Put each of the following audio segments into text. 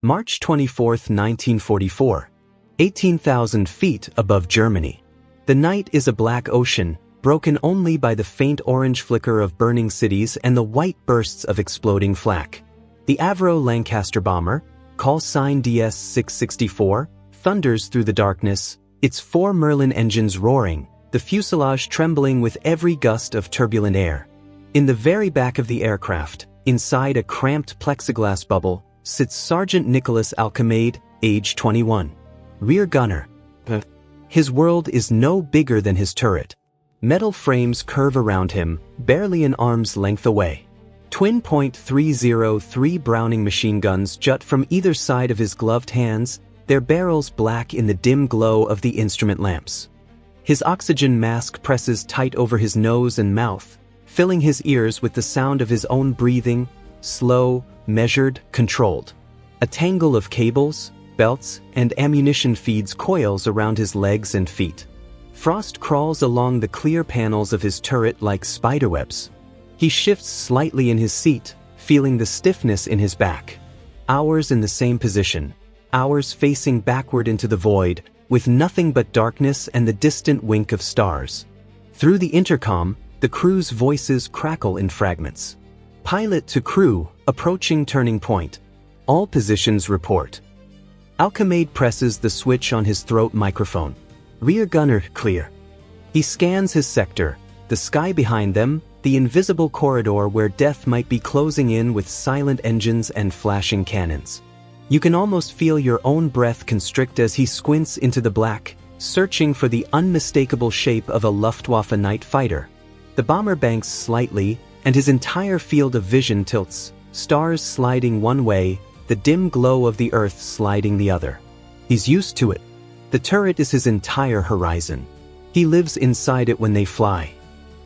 March 24, 1944. 18,000 feet above Germany. The night is a black ocean, broken only by the faint orange flicker of burning cities and the white bursts of exploding flak. The Avro Lancaster bomber, call sign DS-664, thunders through the darkness, its 4 Merlin engines roaring, the fuselage trembling with every gust of turbulent air. In the very back of the aircraft, inside a cramped plexiglass bubble, sits Sergeant Nicholas Alkemade, age 21. Rear gunner. His world is no bigger than his turret. Metal frames curve around him, barely an arm's length away. Twin .303 Browning machine guns jut from either side of his gloved hands, their barrels black in the dim glow of the instrument lamps. His oxygen mask presses tight over his nose and mouth, filling his ears with the sound of his own breathing, slow, measured, controlled. A tangle of cables, belts, and ammunition feeds coils around his legs and feet. Frost crawls along the clear panels of his turret like spiderwebs. He shifts slightly in his seat, feeling the stiffness in his back. Hours in the same position, hours facing backward into the void, with nothing but darkness and the distant wink of stars. Through the intercom, the crew's voices crackle in fragments. Pilot to crew, approaching turning point. All positions report. Alkemade presses the switch on his throat microphone. Rear gunner, clear. He scans his sector, the sky behind them, the invisible corridor where death might be closing in with silent engines and flashing cannons. You can almost feel your own breath constrict as he squints into the black, searching for the unmistakable shape of a Luftwaffe night fighter. The bomber banks slightly, and his entire field of vision tilts, stars sliding one way, the dim glow of the earth sliding the other. He's used to it. The turret is his entire horizon. He lives inside it when they fly.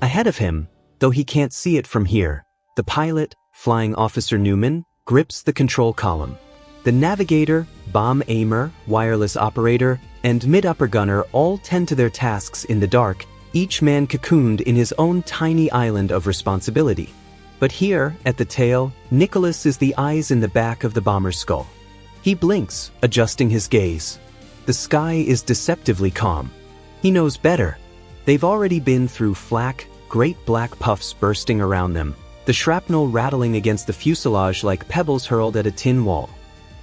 Ahead of him, though he can't see it from here, the pilot, Flying Officer Newman, grips the control column. The navigator, bomb aimer, wireless operator, and mid-upper gunner all tend to their tasks in the dark, each man cocooned in his own tiny island of responsibility. But here, at the tail, Nicholas is the eyes in the back of the bomber's skull. He blinks, adjusting his gaze. The sky is deceptively calm. He knows better. They've already been through flak, great black puffs bursting around them, the shrapnel rattling against the fuselage like pebbles hurled at a tin wall.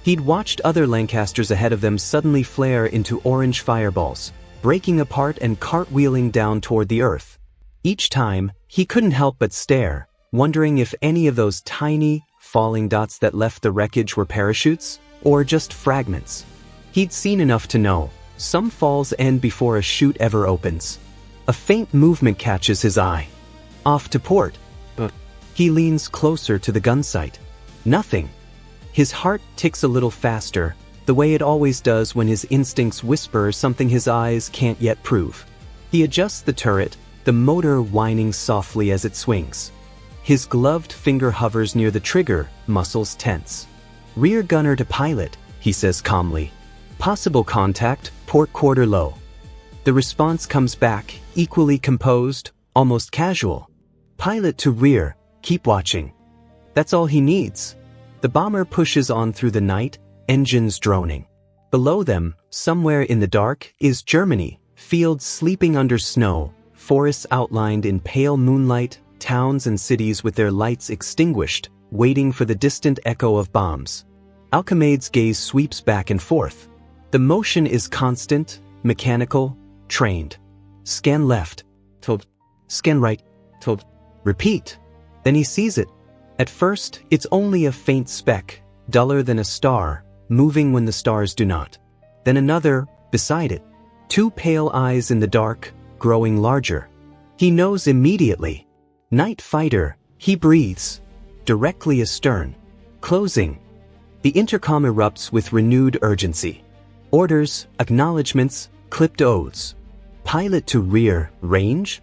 He'd watched other Lancasters ahead of them suddenly flare into orange fireballs, breaking apart and cartwheeling down toward the earth. Each time, he couldn't help but stare, wondering if any of those tiny, falling dots that left the wreckage were parachutes, or just fragments. He'd seen enough to know, some falls end before a chute ever opens. A faint movement catches his eye. Off to port. He leans closer to the gun sight. Nothing. His heart ticks a little faster, the way it always does when his instincts whisper something his eyes can't yet prove. He adjusts the turret, the motor whining softly as it swings. His gloved finger hovers near the trigger, muscles tense. Rear gunner to pilot, he says calmly. Possible contact, port quarter low. The response comes back, equally composed, almost casual. Pilot to rear, keep watching. That's all he needs. The bomber pushes on through the night, engines droning. Below them, somewhere in the dark, is Germany, fields sleeping under snow, forests outlined in pale moonlight, towns and cities with their lights extinguished, waiting for the distant echo of bombs. Alkemade's gaze sweeps back and forth. The motion is constant, mechanical, trained. Scan left. Told. Scan right. Told. Repeat. Then he sees it. At first, it's only a faint speck, duller than a star, moving when the stars do not. Then another, beside it. 2 pale eyes in the dark, growing larger. He knows immediately. Night fighter, he breathes. Directly astern. Closing. The intercom erupts with renewed urgency. Orders, acknowledgements, clipped oaths. Pilot to rear, range?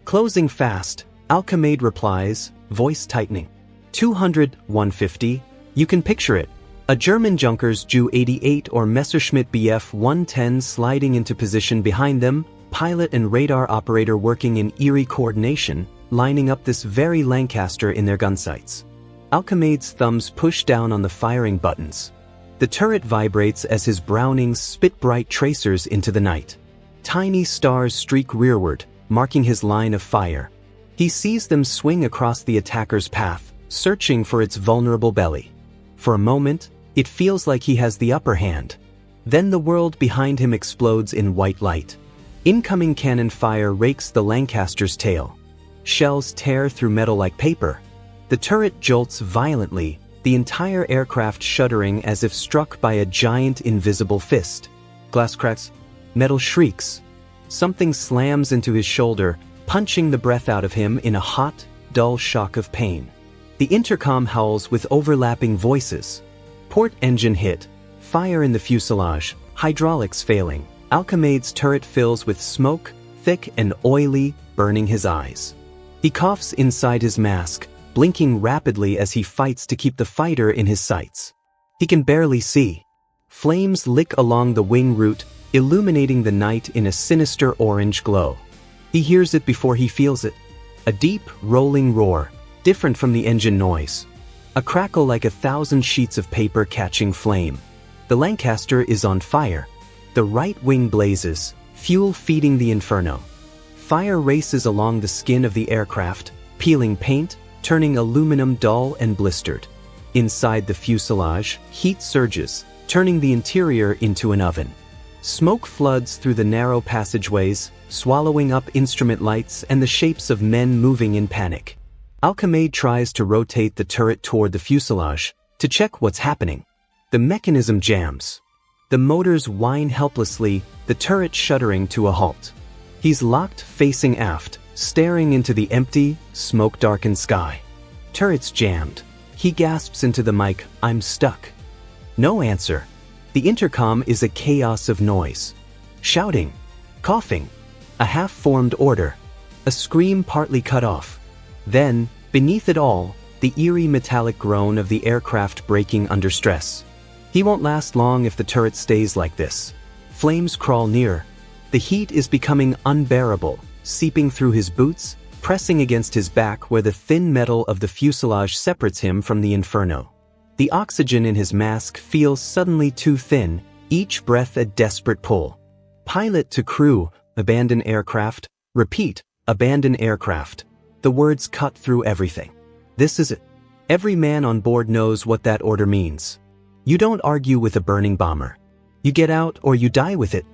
Closing fast, Alkemade replies, voice tightening. 200, 150, you can picture it. A German Junkers Ju-88 or Messerschmitt Bf-110 sliding into position behind them, pilot and radar operator working in eerie coordination, lining up this very Lancaster in their gun sights. Alkemade's thumbs push down on the firing buttons. The turret vibrates as his Brownings spit bright tracers into the night. Tiny stars streak rearward, marking his line of fire. He sees them swing across the attacker's path, searching for its vulnerable belly. For a moment, it feels like he has the upper hand. Then the world behind him explodes in white light. Incoming cannon fire rakes the Lancaster's tail. Shells tear through metal like paper. The turret jolts violently, the entire aircraft shuddering as if struck by a giant invisible fist. Glass cracks. Metal shrieks. Something slams into his shoulder, punching the breath out of him in a hot, dull shock of pain. The intercom howls with overlapping voices. Port engine hit. Fire in the fuselage. Hydraulics failing. Alkemade's turret fills with smoke, thick and oily, burning his eyes. He coughs inside his mask, blinking rapidly as he fights to keep the fighter in his sights. He can barely see. Flames lick along the wing root, illuminating the night in a sinister orange glow. He hears it before he feels it. A deep, rolling roar, different from the engine noise. A crackle like 1,000 sheets of paper catching flame. The Lancaster is on fire. The right wing blazes, fuel feeding the inferno. Fire races along the skin of the aircraft, peeling paint, turning aluminum dull and blistered. Inside the fuselage, heat surges, turning the interior into an oven. Smoke floods through the narrow passageways, swallowing up instrument lights and the shapes of men moving in panic. Alkemade tries to rotate the turret toward the fuselage, to check what's happening. The mechanism jams. The motors whine helplessly, the turret shuddering to a halt. He's locked facing aft, staring into the empty, smoke-darkened sky. Turret's jammed. He gasps into the mic, "I'm stuck." No answer. The intercom is a chaos of noise. Shouting. Coughing. A half-formed order. A scream partly cut off. Then, beneath it all, the eerie metallic groan of the aircraft breaking under stress. He won't last long if the turret stays like this. Flames crawl near. The heat is becoming unbearable, seeping through his boots, pressing against his back where the thin metal of the fuselage separates him from the inferno. The oxygen in his mask feels suddenly too thin, each breath a desperate pull. Pilot to crew, abandon aircraft. Repeat, abandon aircraft. The words cut through everything. This is it. Every man on board knows what that order means. You don't argue with a burning bomber. You get out or you die with it.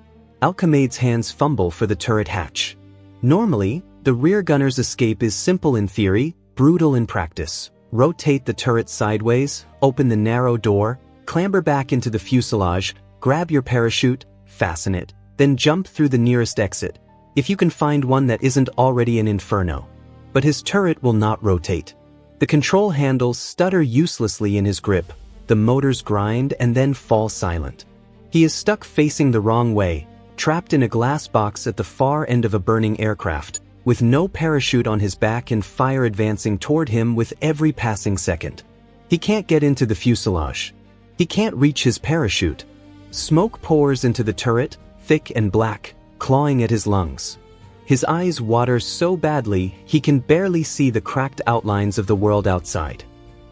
Alkemade's hands fumble for the turret hatch. Normally, the rear gunner's escape is simple in theory, brutal in practice. Rotate the turret sideways, open the narrow door, clamber back into the fuselage, grab your parachute, fasten it, then jump through the nearest exit, if you can find one that isn't already an inferno. But his turret will not rotate. The control handles stutter uselessly in his grip, the motors grind and then fall silent. He is stuck facing the wrong way, trapped in a glass box at the far end of a burning aircraft, with no parachute on his back and fire advancing toward him with every passing second. He can't get into the fuselage. He can't reach his parachute. Smoke pours into the turret, thick and black, clawing at his lungs. His eyes water so badly he can barely see the cracked outlines of the world outside.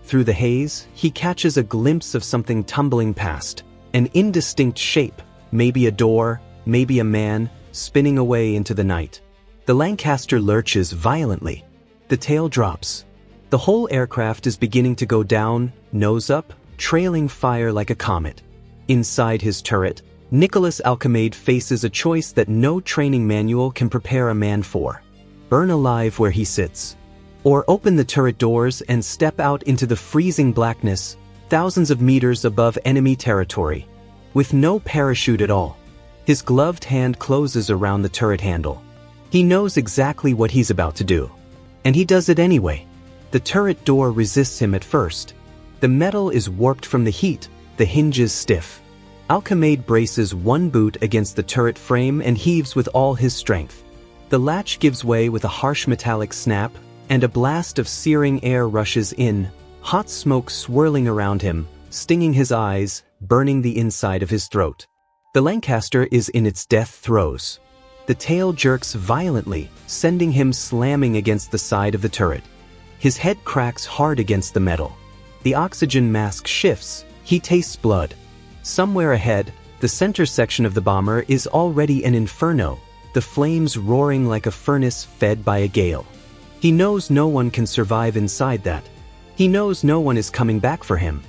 Through the haze, he catches a glimpse of something tumbling past, an indistinct shape, maybe a door, maybe a man, spinning away into the night. The Lancaster lurches violently. The tail drops. The whole aircraft is beginning to go down, nose up, trailing fire like a comet. Inside his turret, Nicholas Alkemade faces a choice that no training manual can prepare a man for. Burn alive where he sits. Or open the turret doors and step out into the freezing blackness, thousands of meters above enemy territory. With no parachute at all. His gloved hand closes around the turret handle. He knows exactly what he's about to do. And he does it anyway. The turret door resists him at first. The metal is warped from the heat, the hinges stiff. Alkemade braces one boot against the turret frame and heaves with all his strength. The latch gives way with a harsh metallic snap, and a blast of searing air rushes in, hot smoke swirling around him, stinging his eyes, burning the inside of his throat. The Lancaster is in its death throes. The tail jerks violently, sending him slamming against the side of the turret. His head cracks hard against the metal. The oxygen mask shifts, he tastes blood. Somewhere ahead, the center section of the bomber is already an inferno, the flames roaring like a furnace fed by a gale. He knows no one can survive inside that. He knows no one is coming back for him.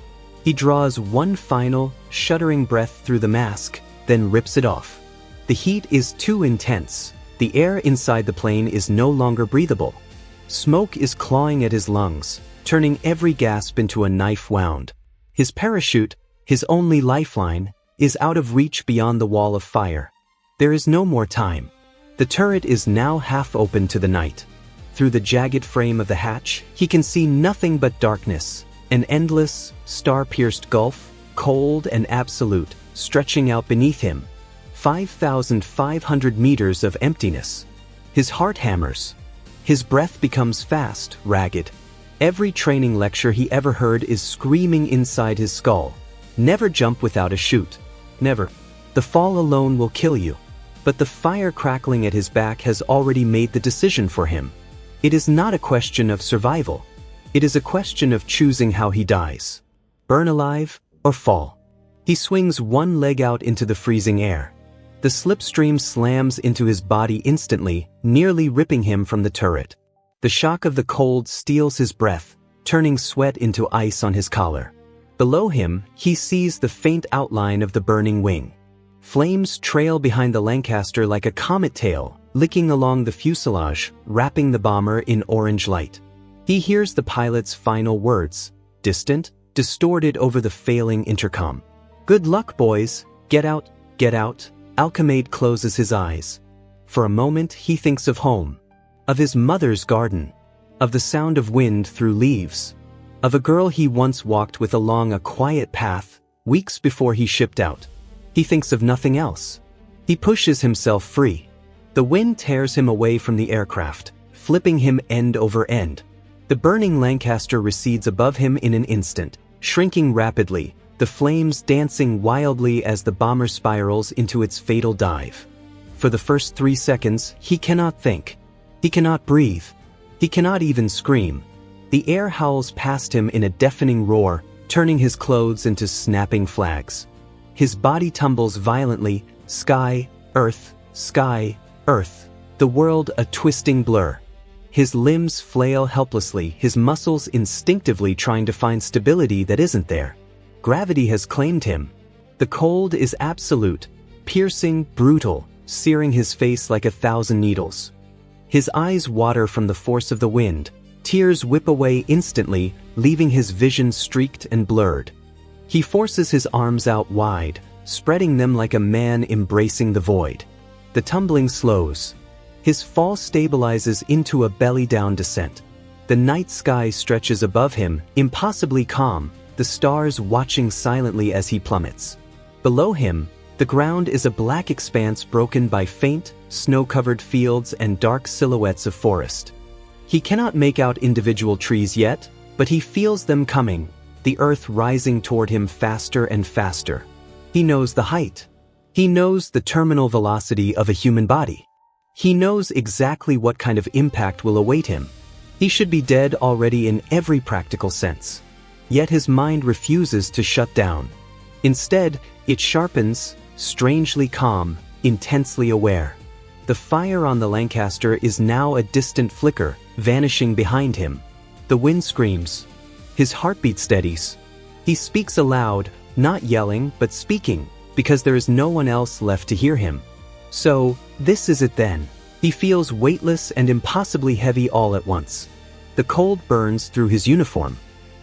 He draws one final, shuddering breath through the mask, then rips it off. The heat is too intense. The air inside the plane is no longer breathable. Smoke is clawing at his lungs, turning every gasp into a knife wound. His parachute, his only lifeline, is out of reach beyond the wall of fire. There is no more time. The turret is now half open to the night. Through the jagged frame of the hatch, he can see nothing but darkness, an endless, star-pierced gulf, cold and absolute, stretching out beneath him. 5,500 meters of emptiness. His heart hammers. His breath becomes fast, ragged. Every training lecture he ever heard is screaming inside his skull. Never jump without a chute. Never. The fall alone will kill you. But the fire crackling at his back has already made the decision for him. It is not a question of survival. It is a question of choosing how he dies. Burn alive or fall. He swings one leg out into the freezing air. The slipstream slams into his body instantly, nearly ripping him from the turret. The shock of the cold steals his breath, turning sweat into ice on his collar. Below him, he sees the faint outline of the burning wing. Flames trail behind the Lancaster like a comet tail, licking along the fuselage, wrapping the bomber in orange light. He hears the pilot's final words, distant, distorted over the failing intercom. "Good luck, boys. Get out, get out." Alkemade closes his eyes. For a moment, he thinks of home, of his mother's garden, of the sound of wind through leaves, of a girl he once walked with along a quiet path, weeks before he shipped out. He thinks of nothing else. He pushes himself free. The wind tears him away from the aircraft, flipping him end over end. The burning Lancaster recedes above him in an instant, shrinking rapidly, the flames dancing wildly as the bomber spirals into its fatal dive. For the first 3 seconds, he cannot think. He cannot breathe. He cannot even scream. The air howls past him in a deafening roar, turning his clothes into snapping flags. His body tumbles violently, sky, earth, the world a twisting blur. His limbs flail helplessly, his muscles instinctively trying to find stability that isn't there. Gravity has claimed him. The cold is absolute, piercing, brutal, searing his face like 1,000 needles. His eyes water from the force of the wind. Tears whip away instantly, leaving his vision streaked and blurred. He forces his arms out wide, spreading them like a man embracing the void. The tumbling slows. His fall stabilizes into a belly-down descent. The night sky stretches above him, impossibly calm, the stars watching silently as he plummets. Below him, the ground is a black expanse broken by faint, snow-covered fields and dark silhouettes of forest. He cannot make out individual trees yet, but he feels them coming, the earth rising toward him faster and faster. He knows the height. He knows the terminal velocity of a human body. He knows exactly what kind of impact will await him. He should be dead already in every practical sense. Yet his mind refuses to shut down. Instead, it sharpens, strangely calm, intensely aware. The fire on the Lancaster is now a distant flicker, vanishing behind him. The wind screams. His heartbeat steadies. He speaks aloud, not yelling, but speaking, because there is no one else left to hear him. So, this is it then. He feels weightless and impossibly heavy all at once. The cold burns through his uniform.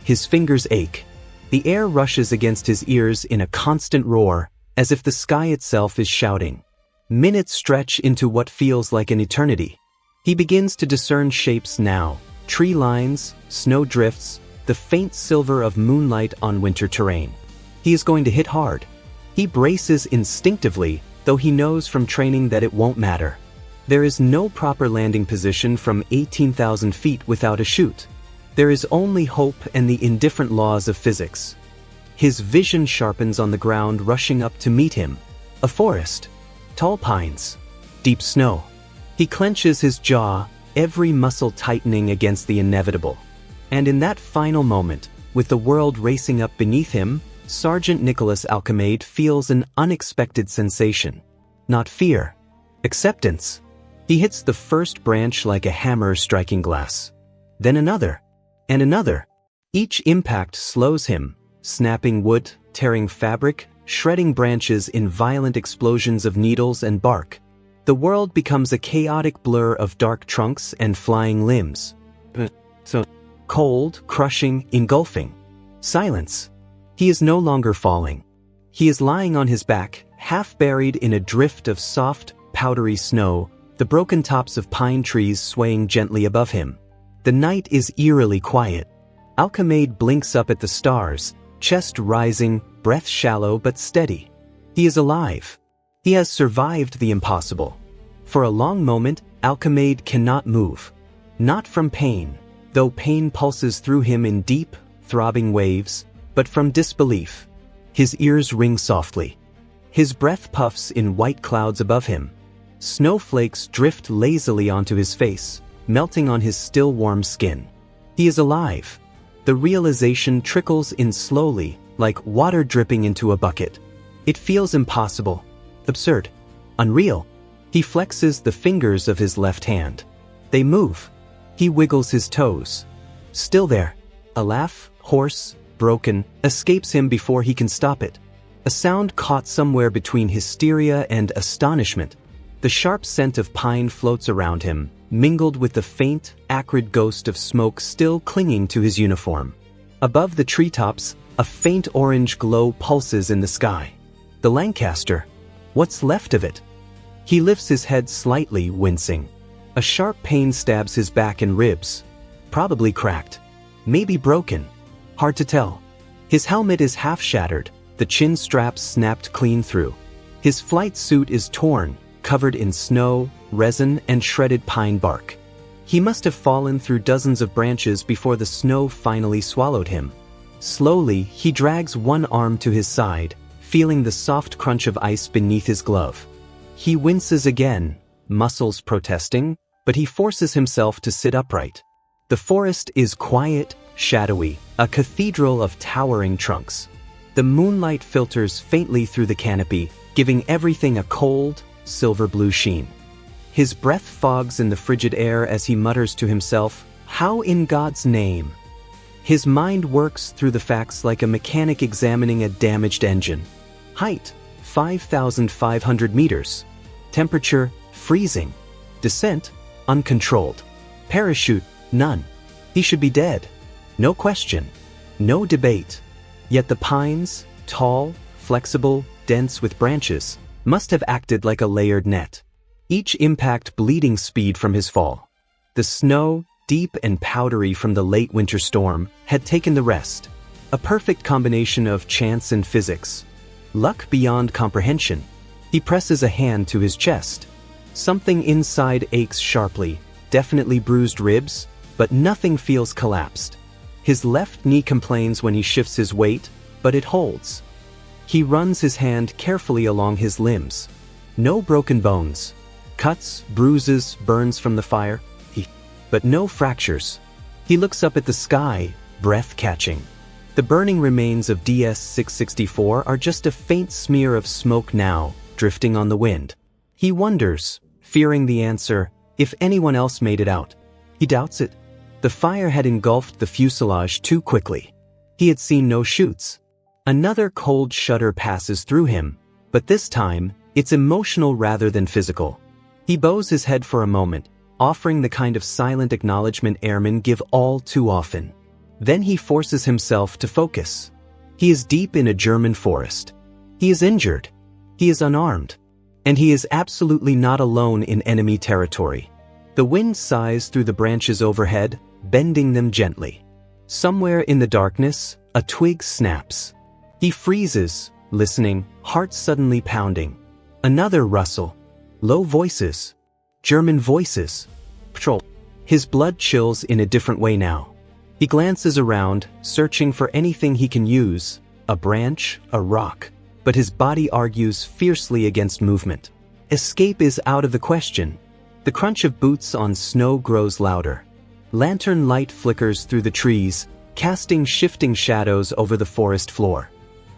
His fingers ache. The air rushes against his ears in a constant roar, as if the sky itself is shouting. Minutes stretch into what feels like an eternity. He begins to discern shapes now, tree lines, snow drifts, the faint silver of moonlight on winter terrain. He is going to hit hard. He braces instinctively, though he knows from training that it won't matter. There is no proper landing position from 18,000 feet without a chute. There is only hope and the indifferent laws of physics. His vision sharpens on the ground rushing up to meet him. A forest. Tall pines. Deep snow. He clenches his jaw, every muscle tightening against the inevitable. And in that final moment, with the world racing up beneath him, Sergeant Nicholas Alkemade feels an unexpected sensation. Not fear. Acceptance. He hits the first branch like a hammer striking glass. Then another. And another. Each impact slows him, snapping wood, tearing fabric, shredding branches in violent explosions of needles and bark. The world becomes a chaotic blur of dark trunks and flying limbs. Cold, crushing, engulfing. Silence. He is no longer falling. He is lying on his back, half buried in a drift of soft, powdery snow, the broken tops of pine trees swaying gently above him. The night is eerily quiet. Alkemade blinks up at the stars, chest rising, breath shallow but steady. He is alive. He has survived the impossible. For a long moment, Alkemade cannot move. Not from pain, though pain pulses through him in deep, throbbing waves, but from disbelief. His ears ring softly. His breath puffs in white clouds above him. Snowflakes drift lazily onto his face, melting on his still warm skin. He is alive. The realization trickles in slowly, like water dripping into a bucket. It feels impossible, absurd, unreal. He flexes the fingers of his left hand. They move. He wiggles his toes. Still there. A laugh, hoarse, broken, escapes him before he can stop it. A sound caught somewhere between hysteria and astonishment. The sharp scent of pine floats around him, mingled with the faint, acrid ghost of smoke still clinging to his uniform. Above the treetops, a faint orange glow pulses in the sky. The Lancaster. What's left of it? He lifts his head slightly, wincing. A sharp pain stabs his back and ribs. Probably cracked. Maybe broken. Hard to tell. His helmet is half shattered, the chin straps snapped clean through. His flight suit is torn, covered in snow, resin, and shredded pine bark. He must have fallen through dozens of branches before the snow finally swallowed him. Slowly, he drags one arm to his side, feeling the soft crunch of ice beneath his glove. He winces again, muscles protesting, but he forces himself to sit upright. The forest is quiet, shadowy, a cathedral of towering trunks. The moonlight filters faintly through the canopy, giving everything a cold, silver-blue sheen. His breath fogs in the frigid air as he mutters to himself, "How in God's name?" His mind works through the facts like a mechanic examining a damaged engine. Height, 5,500 meters. Temperature, freezing. Descent, uncontrolled. Parachute, none. He should be dead. No question. No debate. Yet the pines, tall, flexible, dense with branches, must have acted like a layered net. Each impact bleeding speed from his fall. The snow, deep and powdery from the late winter storm, had taken the rest. A perfect combination of chance and physics. Luck beyond comprehension. He presses a hand to his chest. Something inside aches sharply, definitely bruised ribs, but nothing feels collapsed. His left knee complains when he shifts his weight, but it holds. He runs his hand carefully along his limbs. No broken bones. Cuts, bruises, burns from the fire, but no fractures. He looks up at the sky, breath-catching. The burning remains of DS-664 are just a faint smear of smoke now, drifting on the wind. He wonders, fearing the answer, if anyone else made it out. He doubts it. The fire had engulfed the fuselage too quickly. He had seen no chutes. Another cold shudder passes through him, but this time, it's emotional rather than physical. He bows his head for a moment, offering the kind of silent acknowledgement airmen give all too often. Then he forces himself to focus. He is deep in a German forest. He is injured. He is unarmed. And he is absolutely not alone in enemy territory. The wind sighs through the branches overhead, bending them gently. Somewhere in the darkness, a twig snaps. He freezes, listening, heart suddenly pounding. Another rustle. Low voices. German voices. Patrol. His blood chills in a different way now. He glances around, searching for anything he can use, a branch, a rock, but his body argues fiercely against movement. Escape is out of the question. The crunch of boots on snow grows louder. Lantern light flickers through the trees, casting shifting shadows over the forest floor.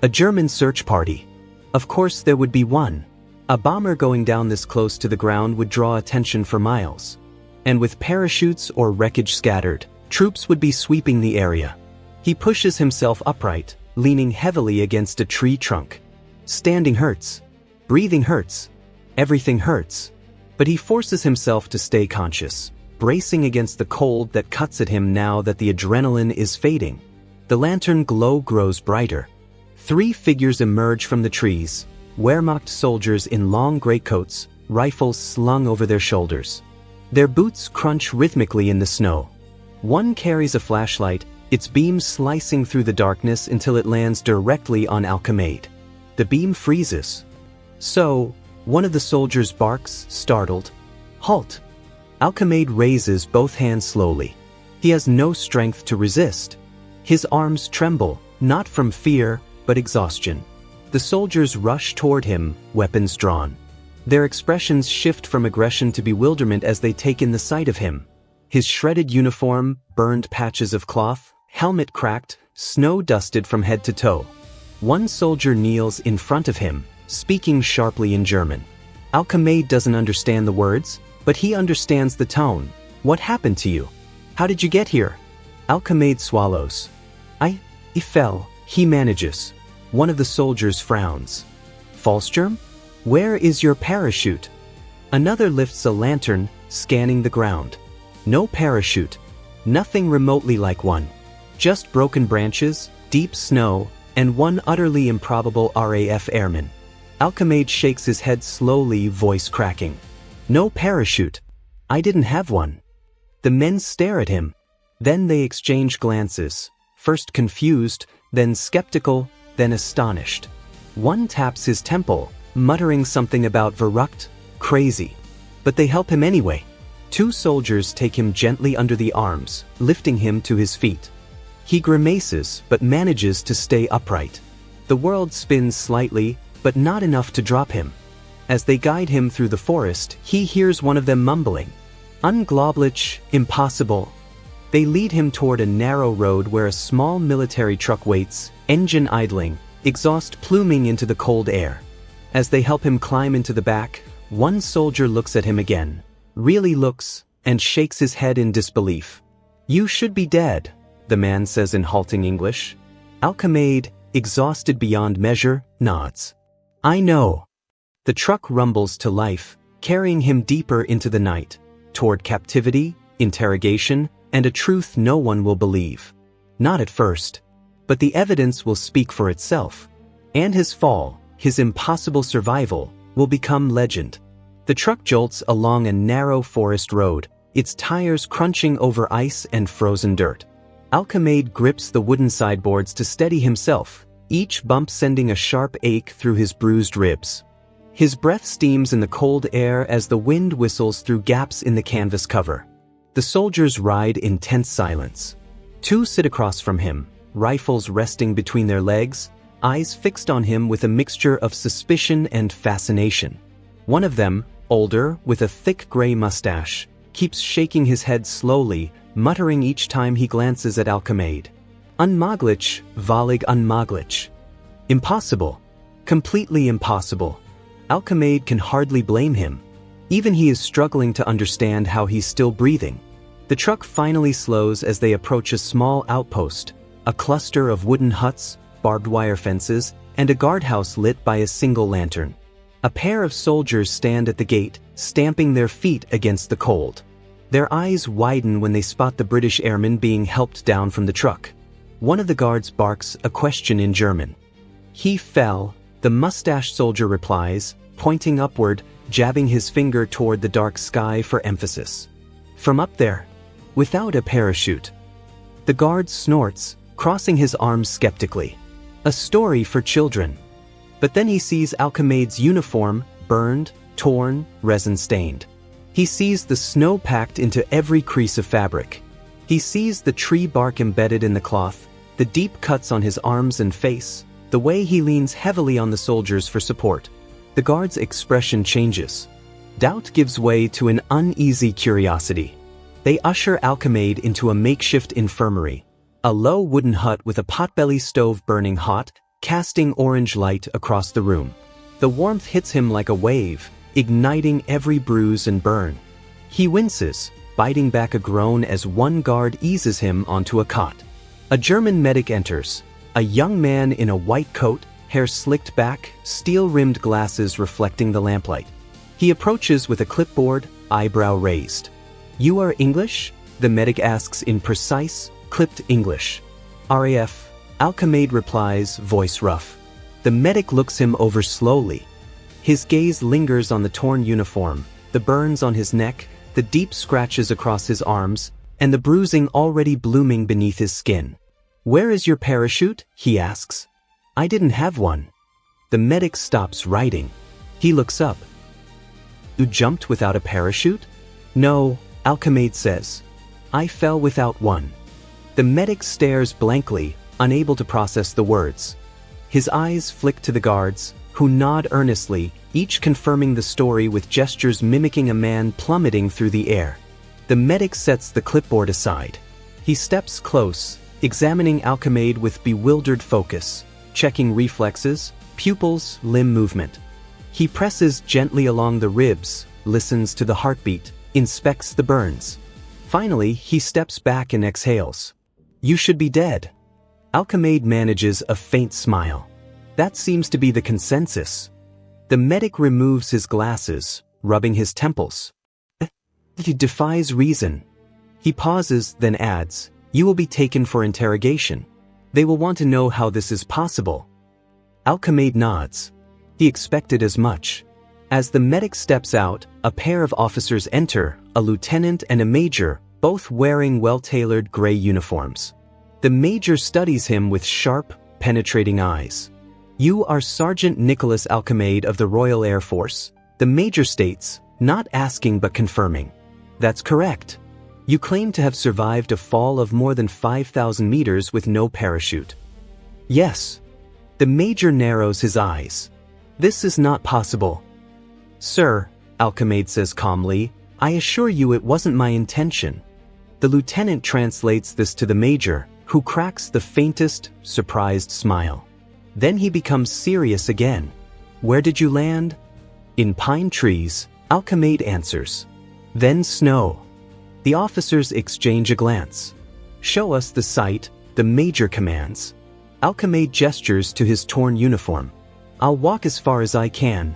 A German search party. Of course there would be one. A bomber going down this close to the ground would draw attention for miles. And with parachutes or wreckage scattered, troops would be sweeping the area. He pushes himself upright, leaning heavily against a tree trunk. Standing hurts. Breathing hurts. Everything hurts. But he forces himself to stay conscious, bracing against the cold that cuts at him now that the adrenaline is fading. The lantern glow grows brighter. 3 figures emerge from the trees, Wehrmacht soldiers in long greatcoats, rifles slung over their shoulders. Their boots crunch rhythmically in the snow. One carries a flashlight, its beam slicing through the darkness until it lands directly on Alkemade. The beam freezes. So, one of the soldiers barks, startled. Halt! Alkemade raises both hands slowly. He has no strength to resist. His arms tremble, not from fear, but exhaustion. The soldiers rush toward him, weapons drawn. Their expressions shift from aggression to bewilderment as they take in the sight of him. His shredded uniform, burned patches of cloth, helmet cracked, snow dusted from head to toe. One soldier kneels in front of him, speaking sharply in German. Alkemade doesn't understand the words, but he understands the tone. What happened to you? How did you get here? Alkemade swallows. I fell, he manages. One of the soldiers frowns. Fallschirm? Where is your parachute? Another lifts a lantern, scanning the ground. No parachute. Nothing remotely like one. Just broken branches, deep snow, and one utterly improbable RAF airman. Alkemade shakes his head slowly, voice cracking. No parachute. I didn't have one. The men stare at him. Then they exchange glances, first confused, then skeptical, then astonished. One taps his temple, muttering something about verrückt, crazy. But they help him anyway. 2 soldiers take him gently under the arms, lifting him to his feet. He grimaces, but manages to stay upright. The world spins slightly, but not enough to drop him. As they guide him through the forest, he hears one of them mumbling. Unglaublich, impossible. They lead him toward a narrow road where a small military truck waits, engine idling, exhaust pluming into the cold air. As they help him climb into the back, one soldier looks at him again, really looks, and shakes his head in disbelief. You should be dead, the man says in halting English. Alkemade, exhausted beyond measure, nods. I know. The truck rumbles to life, carrying him deeper into the night, toward captivity, interrogation, and a truth no one will believe. Not at first. But the evidence will speak for itself. And his fall, his impossible survival, will become legend. The truck jolts along a narrow forest road, its tires crunching over ice and frozen dirt. Alkemade grips the wooden sideboards to steady himself, each bump sending a sharp ache through his bruised ribs. His breath steams in the cold air as the wind whistles through gaps in the canvas cover. The soldiers ride in tense silence. 2 sit across from him, rifles resting between their legs, eyes fixed on him with a mixture of suspicion and fascination. One of them, older, with a thick gray mustache, keeps shaking his head slowly, muttering each time he glances at Alkemade. Unmöglich, völlig unmöglich. Impossible. Completely impossible. Alkemade can hardly blame him. Even he is struggling to understand how he's still breathing. The truck finally slows as they approach a small outpost, a cluster of wooden huts, barbed wire fences, and a guardhouse lit by a single lantern. A pair of soldiers stand at the gate, stamping their feet against the cold. Their eyes widen when they spot the British airman being helped down from the truck. One of the guards barks a question in German. He fell, the mustached soldier replies, pointing upward, jabbing his finger toward the dark sky for emphasis. From up there, without a parachute. The guard snorts, crossing his arms skeptically. A story for children. But then he sees Alkemade's uniform, burned, torn, resin-stained. He sees the snow packed into every crease of fabric. He sees the tree bark embedded in the cloth, the deep cuts on his arms and face, the way he leans heavily on the soldiers for support. The guard's expression changes. Doubt gives way to an uneasy curiosity. They usher Alkemade into a makeshift infirmary, a low wooden hut with a potbelly stove burning hot, casting orange light across the room. The warmth hits him like a wave, igniting every bruise and burn. He winces, biting back a groan as one guard eases him onto a cot. A German medic enters, a young man in a white coat, hair slicked back, steel-rimmed glasses reflecting the lamplight. He approaches with a clipboard, eyebrow raised. "You are English?" the medic asks in precise, clipped English. "RAF," Alkemade replies, voice rough. The medic looks him over slowly. His gaze lingers on the torn uniform, the burns on his neck, the deep scratches across his arms, and the bruising already blooming beneath his skin. "Where is your parachute?" he asks. "I didn't have one." The medic stops writing. He looks up. "You jumped without a parachute?" "No," Alkemade says. "I fell without one." The medic stares blankly, unable to process the words. His eyes flick to the guards, who nod earnestly, each confirming the story with gestures mimicking a man plummeting through the air. The medic sets the clipboard aside. He steps close, examining Alkemade with bewildered focus, checking reflexes, pupils, limb movement. He presses gently along the ribs, listens to the heartbeat, inspects the burns. Finally, he steps back and exhales. "You should be dead." Alkemade manages a faint smile. That seems to be the consensus. The medic removes his glasses, rubbing his temples. He defies reason. He pauses, then adds, "You will be taken for interrogation. They will want to know how this is possible." Alkemade nods. He expected as much. As the medic steps out, a pair of officers enter, a lieutenant and a major, both wearing well-tailored gray uniforms. The major studies him with sharp, penetrating eyes. "You are Sergeant Nicholas Alkemade of the Royal Air Force," the major states, not asking but confirming. "That's correct. You claim to have survived a fall of more than 5,000 meters with no parachute." "Yes." The major narrows his eyes. "This is not possible." "Sir," Alkemade says calmly, "I assure you it wasn't my intention." The lieutenant translates this to the major, who cracks the faintest, surprised smile. Then he becomes serious again. "Where did you land?" "In pine trees," Alkemade answers. "Then snow." The officers exchange a glance. "Show us the site," the major commands. Alkemade gestures to his torn uniform. "I'll walk as far as I can."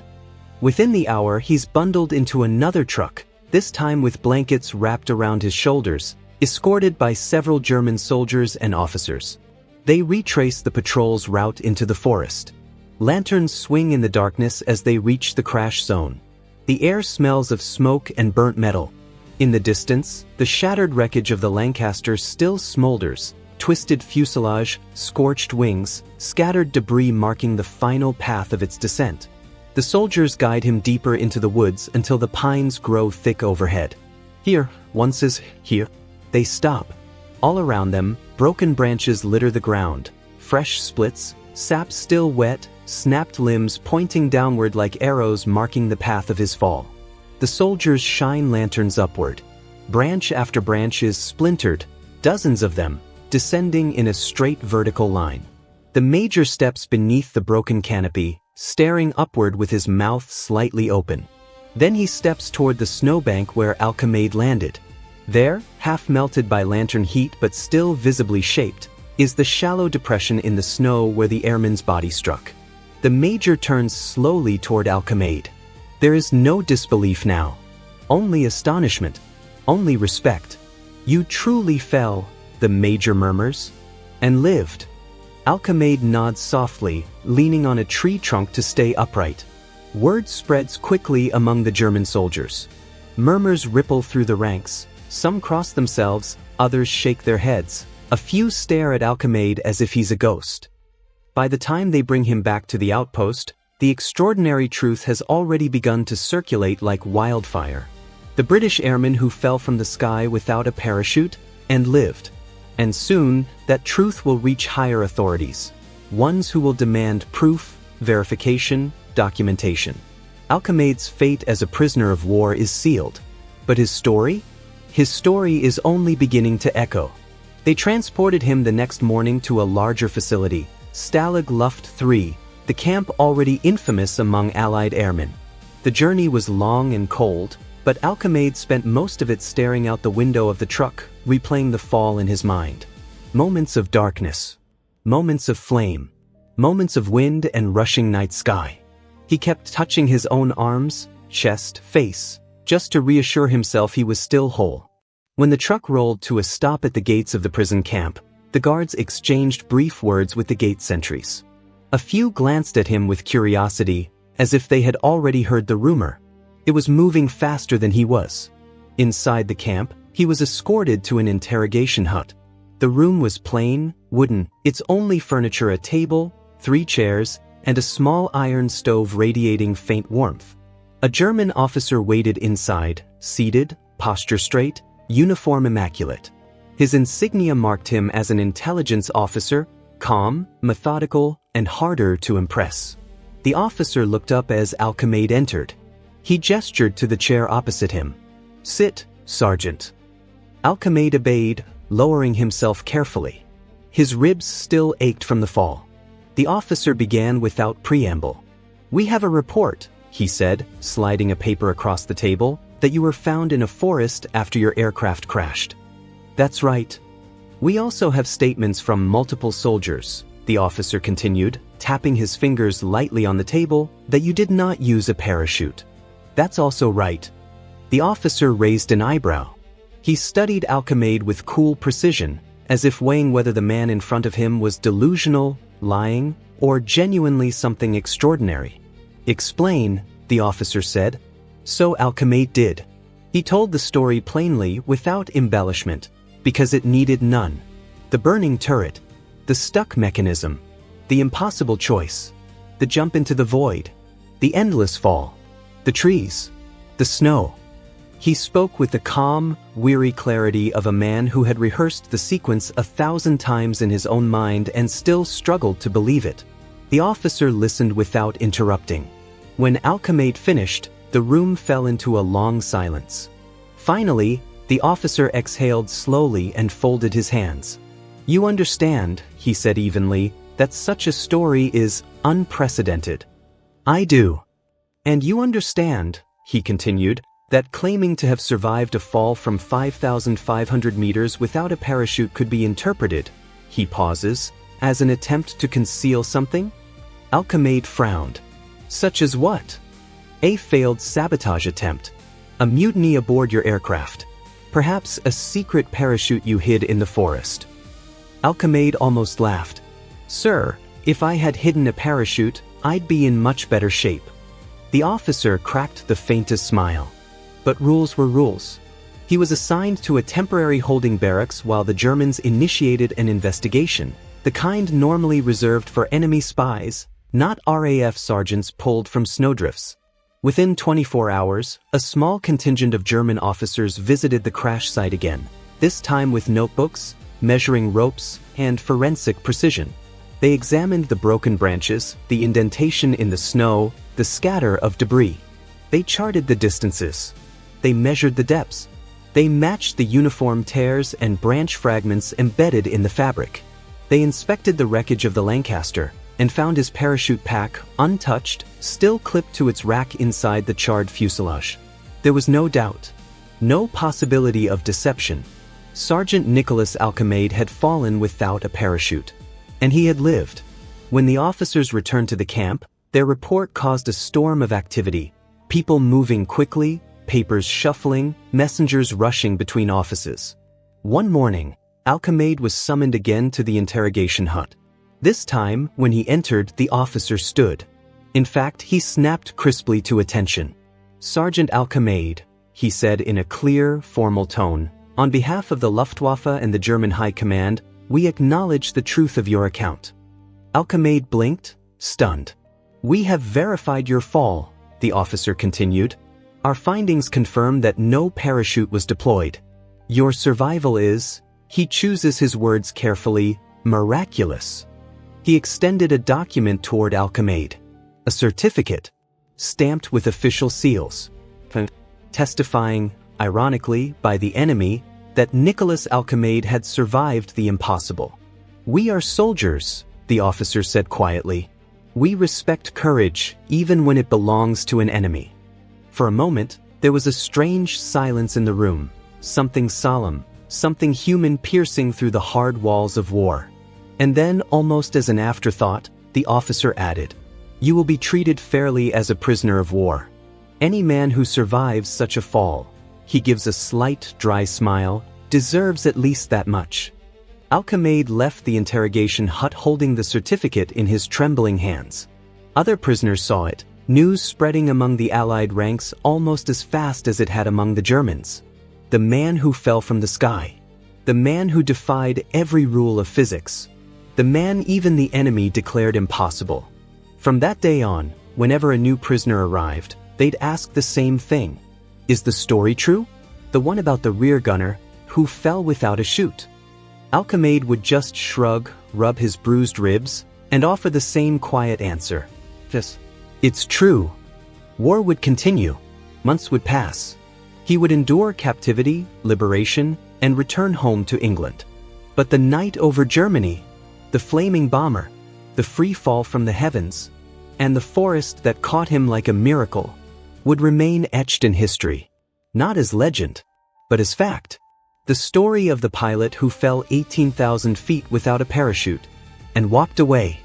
Within the hour, he's bundled into another truck, this time with blankets wrapped around his shoulders, escorted by several German soldiers and officers. They retrace the patrol's route into the forest. Lanterns swing in the darkness as they reach the crash zone. The air smells of smoke and burnt metal. In the distance, the shattered wreckage of the Lancaster still smolders, twisted fuselage, scorched wings, scattered debris marking the final path of its descent. The soldiers guide him deeper into the woods until the pines grow thick overhead. "Here," one says, "here." They stop. All around them, broken branches litter the ground, fresh splits, sap still wet, snapped limbs pointing downward like arrows marking the path of his fall. The soldiers shine lanterns upward. Branch after branch is splintered, dozens of them, descending in a straight vertical line. The major steps beneath the broken canopy, staring upward with his mouth slightly open. Then he steps toward the snowbank where Alkemade landed. There, half melted by lantern heat but still visibly shaped, is the shallow depression in the snow where the airman's body struck. The major turns slowly toward Alkemade. There is no disbelief now. Only astonishment. Only respect. "You truly fell," the major murmurs. "And lived." Alkemade nods softly, leaning on a tree trunk to stay upright. Word spreads quickly among the German soldiers. Murmurs ripple through the ranks. Some cross themselves, others shake their heads. A few stare at Alkemade as if he's a ghost. By the time they bring him back to the outpost, the extraordinary truth has already begun to circulate like wildfire. The British airman who fell from the sky without a parachute and lived. And soon, that truth will reach higher authorities, ones who will demand proof, verification, documentation. Alkemade's fate as a prisoner of war is sealed. But his story? His story is only beginning to echo. They transported him the next morning to a larger facility, Stalag Luft 3, the camp already infamous among Allied airmen. The journey was long and cold, but Alkemade spent most of it staring out the window of the truck, replaying the fall in his mind. Moments of darkness. Moments of flame. Moments of wind and rushing night sky. He kept touching his own arms, chest, face, just to reassure himself he was still whole. When the truck rolled to a stop at the gates of the prison camp, the guards exchanged brief words with the gate sentries. A few glanced at him with curiosity, as if they had already heard the rumor. It was moving faster than he was. Inside the camp, he was escorted to an interrogation hut. The room was plain, wooden, its only furniture a table, 3 chairs, and a small iron stove radiating faint warmth. A German officer waited inside, seated, posture straight, uniform immaculate. His insignia marked him as an intelligence officer, calm, methodical, and harder to impress. The officer looked up as Alkemade entered. He gestured to the chair opposite him. "Sit, Sergeant." Alkemade obeyed, lowering himself carefully. His ribs still ached from the fall. The officer began without preamble. "We have a report," he said, sliding a paper across the table, "that you were found in a forest after your aircraft crashed." "That's right. We also have statements from multiple soldiers," the officer continued, tapping his fingers lightly on the table, "that you did not use a parachute." "That's also right." The officer raised an eyebrow. He studied Alkemade with cool precision, as if weighing whether the man in front of him was delusional, lying, or genuinely something extraordinary. "Explain," the officer said. So Alkemade did. He told the story plainly, without embellishment, because it needed none. The burning turret, the stuck mechanism, the impossible choice, the jump into the void, the endless fall, the trees, the snow. He spoke with the calm, weary clarity of a man who had rehearsed the sequence 1,000 times in his own mind and still struggled to believe it. The officer listened without interrupting. When Alkemade finished, the room fell into a long silence. Finally, the officer exhaled slowly and folded his hands. "You understand," he said evenly, "that such a story is unprecedented." "I do." "And you understand," he continued, "that claiming to have survived a fall from 5,500 meters without a parachute could be interpreted," he pauses, "as an attempt to conceal something?" Alkemade frowned. "Such as what?" "A failed sabotage attempt. A mutiny aboard your aircraft. Perhaps a secret parachute you hid in the forest." Alkemade almost laughed. "Sir, if I had hidden a parachute, I'd be in much better shape." The officer cracked the faintest smile. But rules were rules. He was assigned to a temporary holding barracks while the Germans initiated an investigation, the kind normally reserved for enemy spies, not RAF sergeants pulled from snowdrifts. Within 24 hours, a small contingent of German officers visited the crash site again, this time with notebooks, measuring ropes, and forensic precision. They examined the broken branches, the indentation in the snow, the scatter of debris. They charted the distances. They measured the depths. They matched the uniform tears and branch fragments embedded in the fabric. They inspected the wreckage of the Lancaster and found his parachute pack, untouched, still clipped to its rack inside the charred fuselage. There was no doubt, no possibility of deception. Sergeant Nicholas Alkemade had fallen without a parachute. And he had lived. When the officers returned to the camp, their report caused a storm of activity. People moving quickly, papers shuffling, messengers rushing between offices. One morning, Alkemade was summoned again to the interrogation hut. This time, when he entered, the officer stood. In fact, he snapped crisply to attention. "Sergeant Alkemade," he said in a clear, formal tone, "on behalf of the Luftwaffe and the German High Command, we acknowledge the truth of your account." Alkemade blinked, stunned. "We have verified your fall," the officer continued. "Our findings confirm that no parachute was deployed. Your survival is," he chooses his words carefully, "miraculous." He extended a document toward Alkemade. A certificate, stamped with official seals, testifying, ironically, by the enemy, that Nicholas Alkemade had survived the impossible. "We are soldiers," the officer said quietly. "We respect courage, even when it belongs to an enemy." For a moment, there was a strange silence in the room, something solemn, something human piercing through the hard walls of war. And then, almost as an afterthought, the officer added, "You will be treated fairly as a prisoner of war. Any man who survives such a fall," he gives a slight, dry smile, "deserves at least that much." Alkemade left the interrogation hut holding the certificate in his trembling hands. Other prisoners saw it, news spreading among the Allied ranks almost as fast as it had among the Germans. The man who fell from the sky. The man who defied every rule of physics. The man even the enemy declared impossible. From that day on, whenever a new prisoner arrived, they'd ask the same thing. Is the story true? The one about the rear gunner, who fell without a chute? Alkemade would just shrug, rub his bruised ribs, and offer the same quiet answer. Yes, it's true. War would continue. Months would pass. He would endure captivity, liberation, and return home to England. But the night over Germany, the flaming bomber, the free fall from the heavens, and the forest that caught him like a miracle, would remain etched in history, not as legend, but as fact. The story of the pilot who fell 18,000 feet without a parachute and walked away